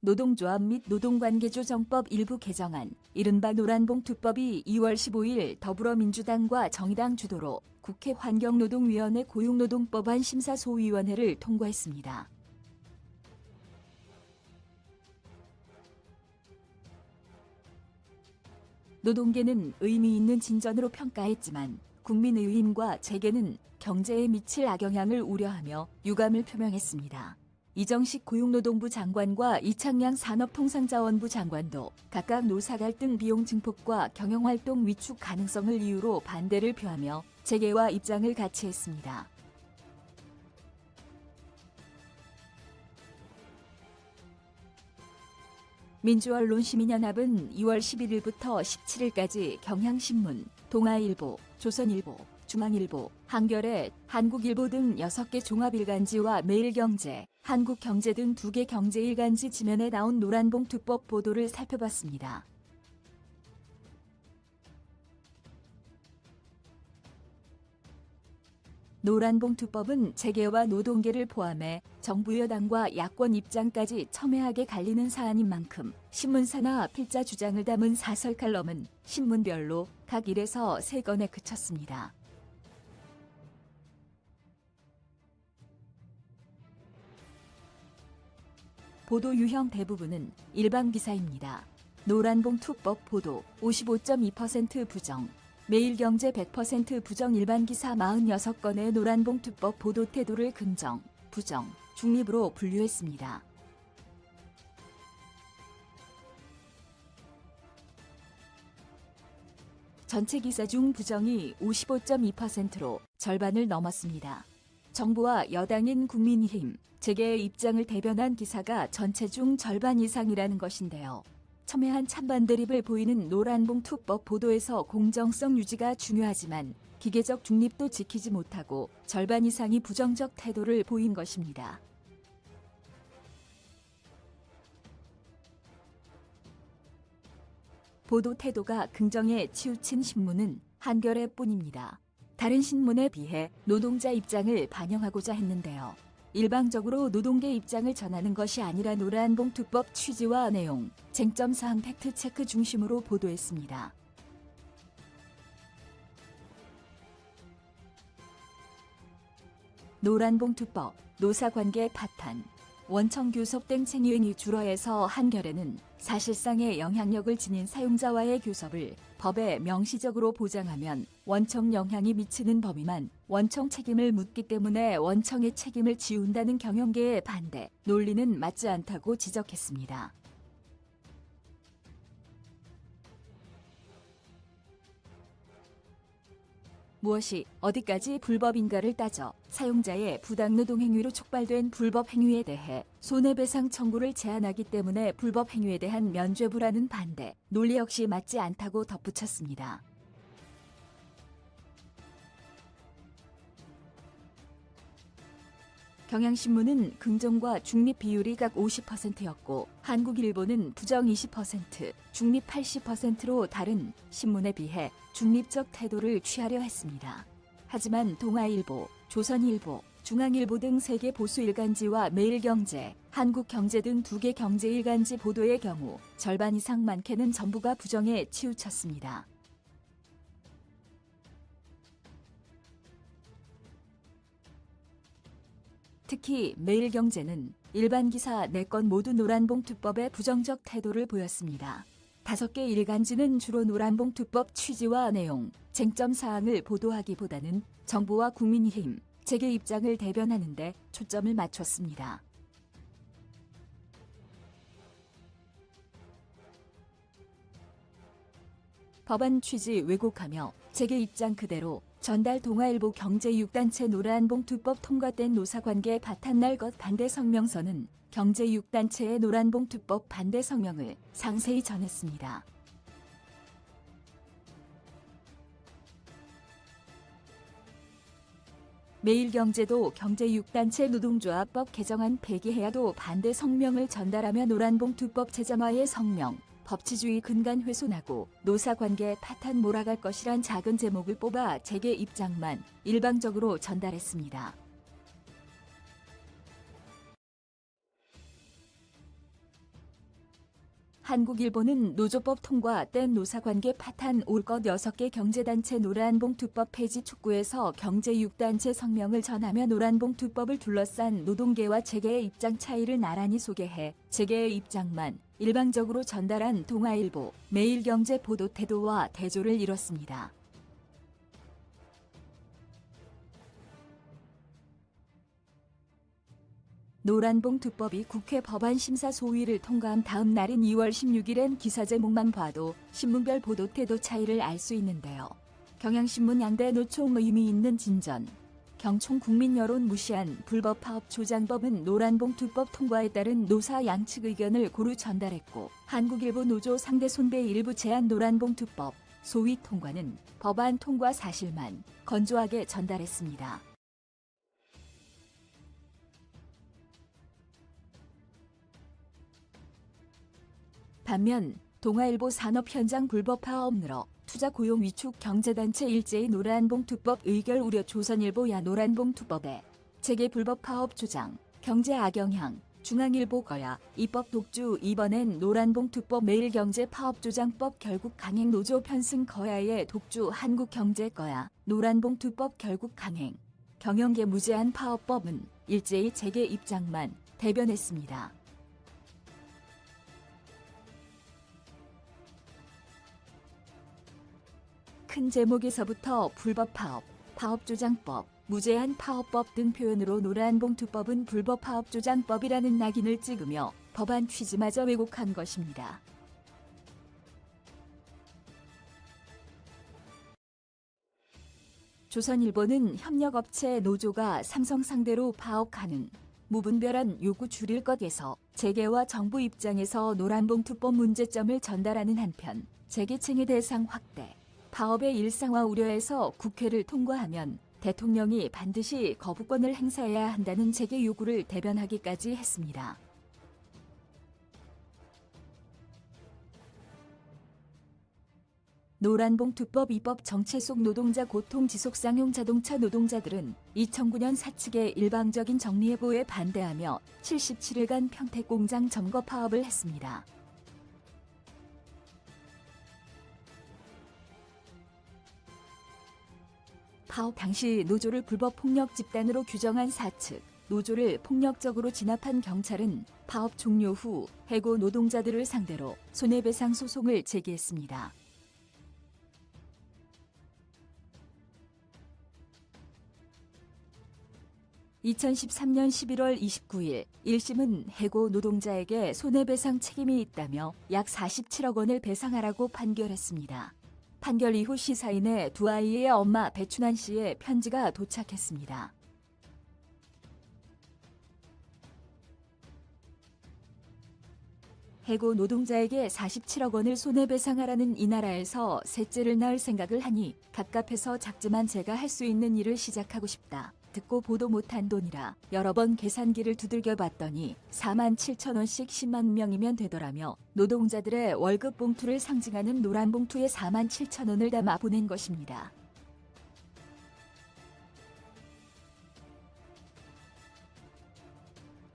노동조합 및 노동관계조정법 일부 개정안, 이른바 노란봉투법이 2월 15일 더불어민주당과 정의당 주도로 국회 환경노동위원회 고용노동법안 심사소위원회를 통과했습니다. 노동계는 의미 있는 진전으로 평가했지만 국민의힘과 재계는 경제에 미칠 악영향을 우려하며 유감을 표명했습니다. 이정식 고용노동부 장관과 이창양 산업통상자원부 장관도 각각 노사 갈등 비용 증폭과 경영활동 위축 가능성을 이유로 반대를 표하며 재계와 입장을 같이 했습니다. 민주언론시민연합은 2월 11일부터 17일까지 경향신문, 동아일보, 조선일보, 중앙일보, 한겨레, 한국일보 등 6개 종합일간지와 매일경제, 한국경제 등 2개 경제일간지 지면에 나온 노란봉투법 보도를 살펴봤습니다. 노란봉투법은 재계와 노동계를 포함해 정부 여당과 야권 입장까지 첨예하게 갈리는 사안인 만큼 신문사나 필자 주장을 담은 사설 칼럼은 신문별로 각 1에서 3건에 그쳤습니다. 보도 유형 대부분은 일반 기사입니다. 노란봉투법 보도 55.2% 부정, 매일경제 100% 부정, 일반 기사 46건의 노란봉투법 보도 태도를 긍정, 부정, 중립으로 분류했습니다. 전체 기사 중 부정이 55.2%로 절반을 넘었습니다. 정부와 여당인 국민의힘, 재계의 입장을 대변한 기사가 전체 중 절반 이상이라는 것인데요. 첨예한 찬반 대립을 보이는 노란봉투법 보도에서 공정성 유지가 중요하지만 기계적 중립도 지키지 못하고 절반 이상이 부정적 태도를 보인 것입니다. 보도 태도가 긍정에 치우친 신문은 한겨레뿐입니다. 다른 신문에 비해 노동자 입장을 반영하고자 했는데요. 일방적으로 노동계 입장을 전하는 것이 아니라 노란봉투법 취지와 내용, 쟁점사항 팩트체크 중심으로 보도했습니다. 노란봉투법, 노사관계 파탄, 원청 교섭 땡챙유행이 줄어해서 한겨레는 사실상의 영향력을 지닌 사용자와의 교섭을 법에 명시적으로 보장하면 원청 영향이 미치는 범위만 원청 책임을 묻기 때문에 원청의 책임을 지운다는 경영계의 반대, 논리는 맞지 않다고 지적했습니다. 무엇이 어디까지 불법인가를 따져 사용자의 부당노동 행위로 촉발된 불법 행위에 대해 손해배상 청구를 제한하기 때문에 불법 행위에 대한 면죄부라는 반대, 논리 역시 맞지 않다고 덧붙였습니다. 경향신문은 긍정과 중립 비율이 각 50%였고 한국일보는 부정 20%, 중립 80%로 다른 신문에 비해 중립적 태도를 취하려 했습니다. 하지만 동아일보, 조선일보, 중앙일보 등 3개 보수 일간지와 매일경제, 한국경제 등 2개 경제일간지 보도의 경우 절반 이상 많게는 전부가 부정에 치우쳤습니다. 특히 매일경제는 일반 기사 4건 모두 노란봉투법에 부정적 태도를 보였습니다. 5개 일간지는 주로 노란봉투법 취지와 내용, 쟁점사항을 보도하기보다는 정부와 국민의힘, 재계 입장을 대변하는 데 초점을 맞췄습니다. 법안 취지 왜곡하며 재계 입장 그대로 전달 동아일보 경제 6단체 노란봉투법 통과된 노사관계 바탄날 것 반대 성명서는 경제 6단체의 노란봉투법 반대 성명을 상세히 전했습니다. 매일경제도 경제 6단체 노동조합법 개정안 폐기해야도 반대 성명을 전달하며 노란봉투법 제정화의 성명, 법치주의 근간 훼손하고 노사관계 파탄 몰아갈 것이란 작은 제목을 뽑아 재계 입장만 일방적으로 전달했습니다. 한국 일본은 노조법 통과 땐 노사관계 파탄 올 것 6개 경제단체 노란봉투법 폐지 촉구에서 경제 6단체 성명을 전하며 노란봉투법을 둘러싼 노동계와 재계의 입장 차이를 나란히 소개해 재계의 입장만 일방적으로 전달한 동아일보, 매일경제 보도 태도와 대조를 이뤘습니다. 노란봉투법이 국회 법안심사 소위를 통과한 다음 날인 2월 16일엔 기사 제목만 봐도 신문별 보도 태도 차이를 알 수 있는데요. 경향신문 양대 노총 의미 있는 진전. 경총 국민 여론 무시한 불법 파업 조장법은 노란봉투법 통과에 따른 노사 양측 의견을 고루 전달했고 한국일보 노조 상대 손배 일부 제한 노란봉투법 소위 통과는 법안 통과 사실만 건조하게 전달했습니다. 반면 동아일보 산업현장 불법 파업 늘어 투자 고용 위축 경제단체 일제히 노란봉투법 의결 우려 조선일보 야 노란봉투법에 재계 불법 파업 주장 경제 악영향 중앙일보 거야 입법 독주 이번엔 노란봉투법 매일경제 파업조장법 결국 강행 노조 편승 거야의 독주 한국경제 거야 노란봉투법 결국 강행 경영계 무제한 파업법은 일제히 재계 입장만 대변했습니다. 큰 제목에서부터 불법 파업, 파업조장법, 무제한 파업법 등 표현으로 노란봉투법은 불법 파업조장법이라는 낙인을 찍으며 법안 취지마저 왜곡한 것입니다. 조선일보는 협력업체 노조가 삼성 상대로 파업 가능, 무분별한 요구 줄일 것에서 재계와 정부 입장에서 노란봉투법 문제점을 전달하는 한편 재계층의 대상 확대, 파업의 일상화 우려에서 국회를 통과하면 대통령이 반드시 거부권을 행사해야 한다는 재계 요구를 대변하기까지 했습니다. 노란봉투법 입법 정체 속 노동자 고통 지속상용 자동차 노동자들은 2009년 사측의 일방적인 정리해고에 반대하며 77일간 평택공장 점거 파업을 했습니다. 파업 당시 노조를 불법 폭력 집단으로 규정한 사측, 노조를 폭력적으로 진압한 경찰은 파업 종료 후 해고 노동자들을 상대로 손해배상 소송을 제기했습니다. (2013년 11월 29일) 1심은 해고 노동자에게 손해배상 책임이 있다며 약 47억 원을 배상하라고 판결했습니다. 판결 이후 시사인의 두 아이의 엄마 배춘환 씨의 편지가 도착했습니다. 해고 노동자에게 47억 원을 손해배상하라는 이 나라에서 셋째를 낳을 생각을 하니 갑갑해서 작지만 제가 할 수 있는 일을 시작하고 싶다. 듣고 보도 못한 돈이라 여러 번 계산기를 두들겨 봤더니 47,000원씩 10만 명이면 되더라며 노동자들의 월급 봉투를 상징하는 노란 봉투에 47,000원을 담아 보낸 것입니다.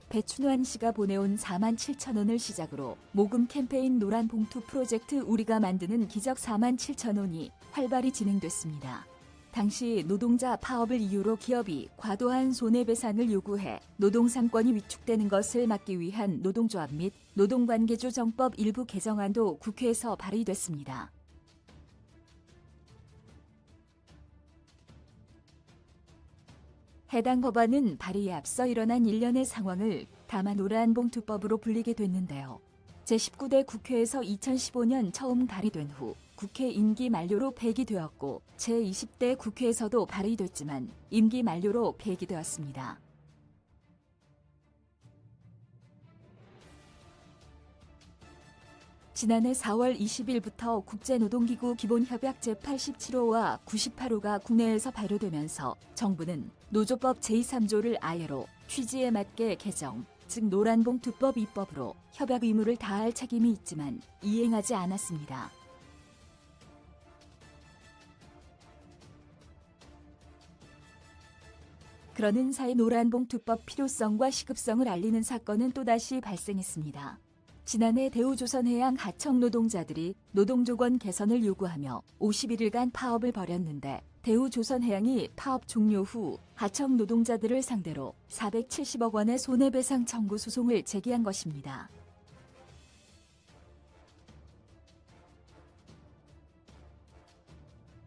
배춘환 씨가 보내온 47,000원을 시작으로 모금 캠페인 노란 봉투 프로젝트 우리가 만드는 기적 47,000원이 활발히 진행됐습니다. 당시 노동자 파업을 이유로 기업이 과도한 손해배상을 요구해 노동상권이 위축되는 것을 막기 위한 노동조합 및 노동관계조정법 일부 개정안도 국회에서 발의됐습니다. 해당 법안은 발의에 앞서 일어난 일련의 상황을 다만 노란봉투법으로 불리게 됐는데요. 제19대 국회에서 2015년 처음 발의된 후 국회 임기 만료로 폐기되었고 제20대 국회에서도 발의됐지만 임기 만료로 폐기되었습니다. 지난해 4월 20일부터 국제노동기구 기본협약 제87호와 98호가 국내에서 발효되면서 정부는 노조법 제23조를 아예로 취지에 맞게 개정, 즉 노란봉투법 입법으로 협약 의무를 다할 책임이 있지만 이행하지 않았습니다. 그러는 사이 노란봉투법 필요성과 시급성을 알리는 사건은 또다시 발생했습니다. 지난해 대우조선해양 하청 노동자들이 노동조건 개선을 요구하며 51일간 파업을 벌였는데 대우조선해양이 파업 종료 후 하청 노동자들을 상대로 470억 원의 손해배상 청구 소송을 제기한 것입니다.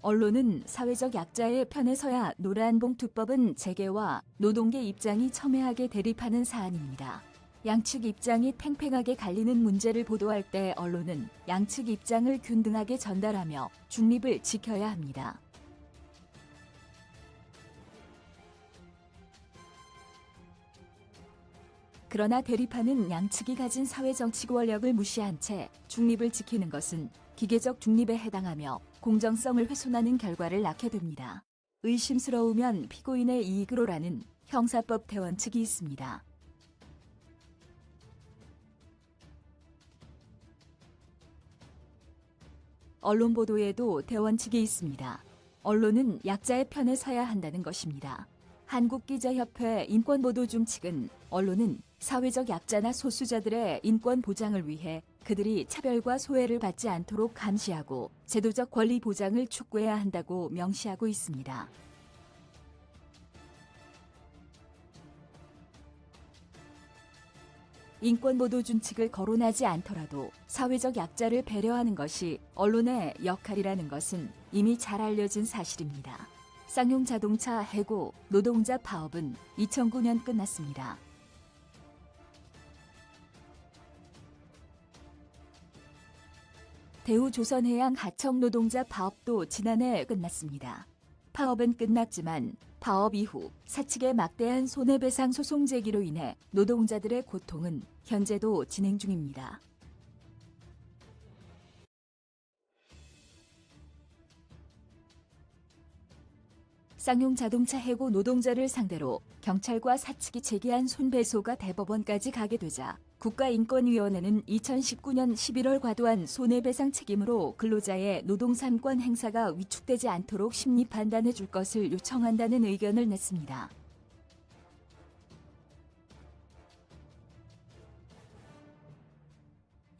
언론은 사회적 약자의 편에 서야 노란봉투법은 재개와 노동계 입장이 첨예하게 대립하는 사안입니다. 양측 입장이 팽팽하게 갈리는 문제를 보도할 때 언론은 양측 입장을 균등하게 전달하며 중립을 지켜야 합니다. 그러나 대립하는 양측이 가진 사회정치 권력을 무시한 채 중립을 지키는 것은 기계적 중립에 해당하며 공정성을 훼손하는 결과를 낳게 됩니다. 의심스러우면 피고인의 이익으로라는 형사법 대원칙이 있습니다. 언론 보도에도 대원칙이 있습니다. 언론은 약자의 편에 서야 한다는 것입니다. 한국기자협회 인권보도중 측은 언론은 사회적 약자나 소수자들의 인권 보장을 위해 그들이 차별과 소외를 받지 않도록 감시하고 제도적 권리 보장을 촉구해야 한다고 명시하고 있습니다. 인권보도 준칙을 거론하지 않더라도 사회적 약자를 배려하는 것이 언론의 역할이라는 것은 이미 잘 알려진 사실입니다. 쌍용 자동차 해고 노동자 파업은 2009년 끝났습니다. 대우조선해양 하청 노동자 파업도 지난해 끝났습니다. 파업은 끝났지만 파업 이후 사측의 막대한 손해배상 소송 제기로 인해 노동자들의 고통은 현재도 진행 중입니다. 쌍용 자동차 해고 노동자를 상대로 경찰과 사측이 제기한 손배소가 대법원까지 가게 되자 국가인권위원회는 2019년 11월 과도한 손해배상 책임으로 근로자의 노동 3권 행사가 위축되지 않도록 심리 판단해 줄 것을 요청한다는 의견을 냈습니다.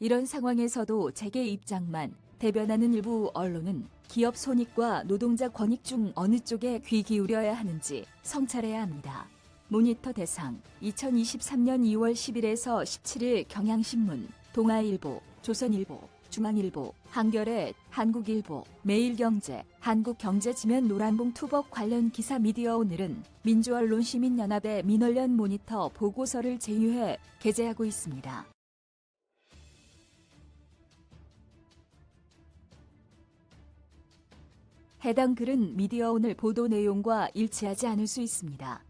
이런 상황에서도 재계 입장만 대변하는 일부 언론은 기업 손익과 노동자 권익 중 어느 쪽에 귀 기울여야 하는지 성찰해야 합니다. 모니터 대상 2023년 2월 10일에서 17일 경향신문, 동아일보, 조선일보, 중앙일보, 한겨레, 한국일보, 매일경제, 한국경제지면 노란봉투법 관련 기사 미디어 오늘은 민주언론시민연합의 민언련 모니터 보고서를 제휴해 게재하고 있습니다. 해당 글은 미디어오늘 보도 내용과 일치하지 않을 수 있습니다.